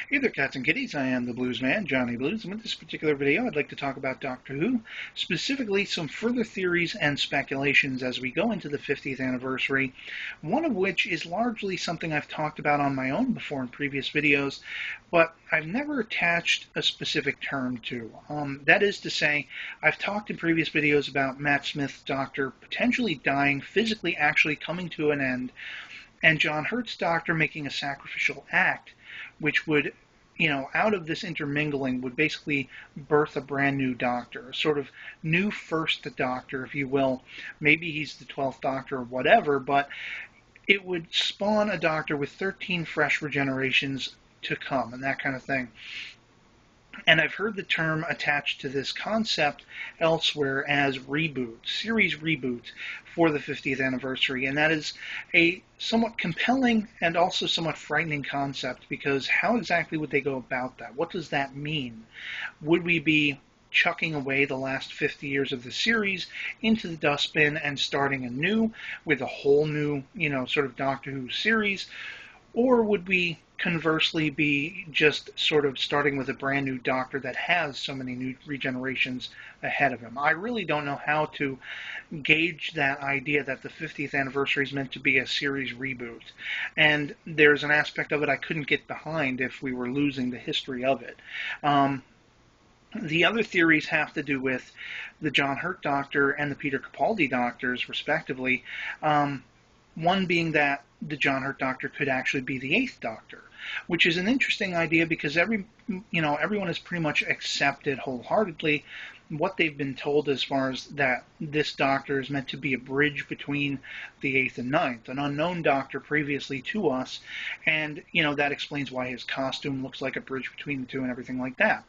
Hey there, cats and kitties. I am the Blues Man, Johnny Blues, and with this particular video, I'd like to talk about Doctor Who, specifically some further theories and speculations as we go into the 50th anniversary, one of which is largely something I've talked about on my own before in previous videos, but I've never attached a specific term to. That is to say, I've talked in previous videos about Matt Smith's Doctor potentially dying, physically actually coming to an end, and John Hurt's Doctor making a sacrificial act, which would, out of this intermingling would basically birth a brand new Doctor, a sort of new first Doctor, if you will. Maybe he's the 12th Doctor or whatever, but it would spawn a Doctor with 13 fresh regenerations to come and that kind of thing. And I've heard the term attached to this concept elsewhere as reboot, series reboot for the 50th anniversary. And that is a somewhat compelling and also somewhat frightening concept, because how exactly would they go about that? What does that mean? Would we be chucking away the last 50 years of the series into the dustbin and starting anew with a whole new, sort of Doctor Who series? Or would we conversely be just sort of starting with a brand new Doctor that has so many new regenerations ahead of him? I really don't know how to gauge that idea that the 50th anniversary is meant to be a series reboot. And there's an aspect of it I couldn't get behind if we were losing the history of it. The other theories have to do with the John Hurt Doctor and the Peter Capaldi Doctors, respectively. One being that the John Hurt Doctor could actually be the 8th Doctor, which is an interesting idea because everyone has pretty much accepted wholeheartedly what they've been told as far as that this Doctor is meant to be a bridge between the 8th and 9th, an unknown Doctor previously to us, and that explains why his costume looks like a bridge between the two and everything like that.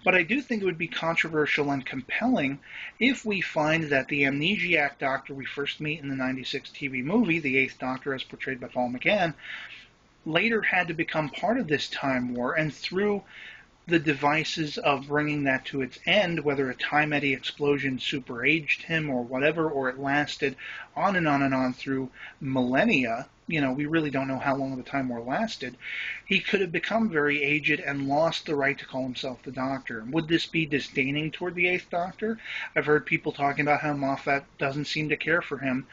But I do think it would be controversial and compelling if we find that the amnesiac Doctor we first meet in the 96 TV movie, the 8th Doctor as portrayed by Paul McGann, later had to become part of this time war, and through the devices of bringing that to its end, whether a time eddy explosion super-aged him or whatever, or it lasted on and on and on through millennia, we really don't know how long the time war lasted, he could have become very aged and lost the right to call himself the Doctor. Would this be disdaining toward the 8th Doctor? I've heard people talking about how Moffat doesn't seem to care for him.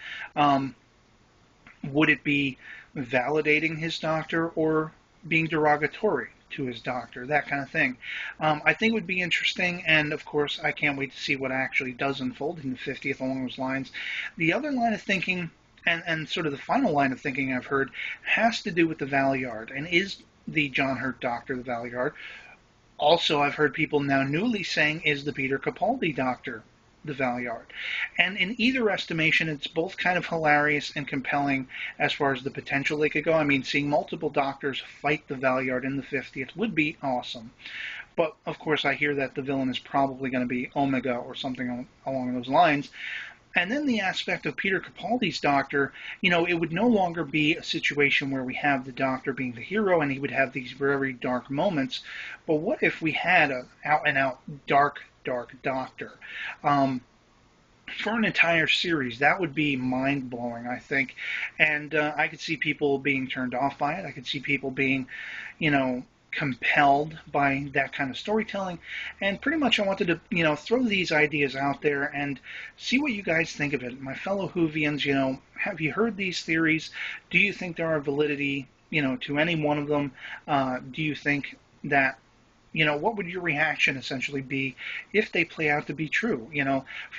Would it be validating his Doctor or being derogatory to his Doctor, that kind of thing? I think it would be interesting, and of course I can't wait to see what actually does unfold in the 50th along those lines. The other line of thinking, and sort of the final line of thinking I've heard, has to do with the Valeyard, and is the John Hurt Doctor the Valeyard? Also, I've heard people now newly saying, is the Peter Capaldi Doctor the Valeyard? And in either estimation, it's both kind of hilarious and compelling as far as the potential they could go. I mean, seeing multiple Doctors fight the Valeyard in the 50th would be awesome. But, of course, I hear that the villain is probably going to be Omega or something along those lines. And then the aspect of Peter Capaldi's Doctor, it would no longer be a situation where we have the Doctor being the hero and he would have these very dark moments. But what if we had an out-and-out dark Doctor for an entire series? That would be mind-blowing, I think. And I could see people being turned off by it. I could see people being, compelled by that kind of storytelling. And pretty much I wanted to, throw these ideas out there and see what you guys think of it. My fellow Whovians, have you heard these theories? Do you think there are validity, to any one of them? Do you think that, what would your reaction essentially be if they play out to be true?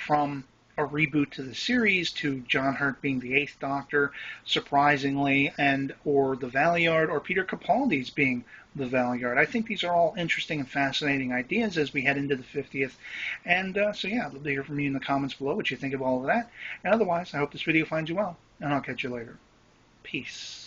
From a reboot to the series to John Hurt being the 8th Doctor, surprisingly, or the Valeyard, or Peter Capaldi's being the Valeyard. I think these are all interesting and fascinating ideas as we head into the 50th. And so yeah, I'd love to hear from you in the comments below what you think of all of that. And otherwise, I hope this video finds you well, and I'll catch you later. Peace.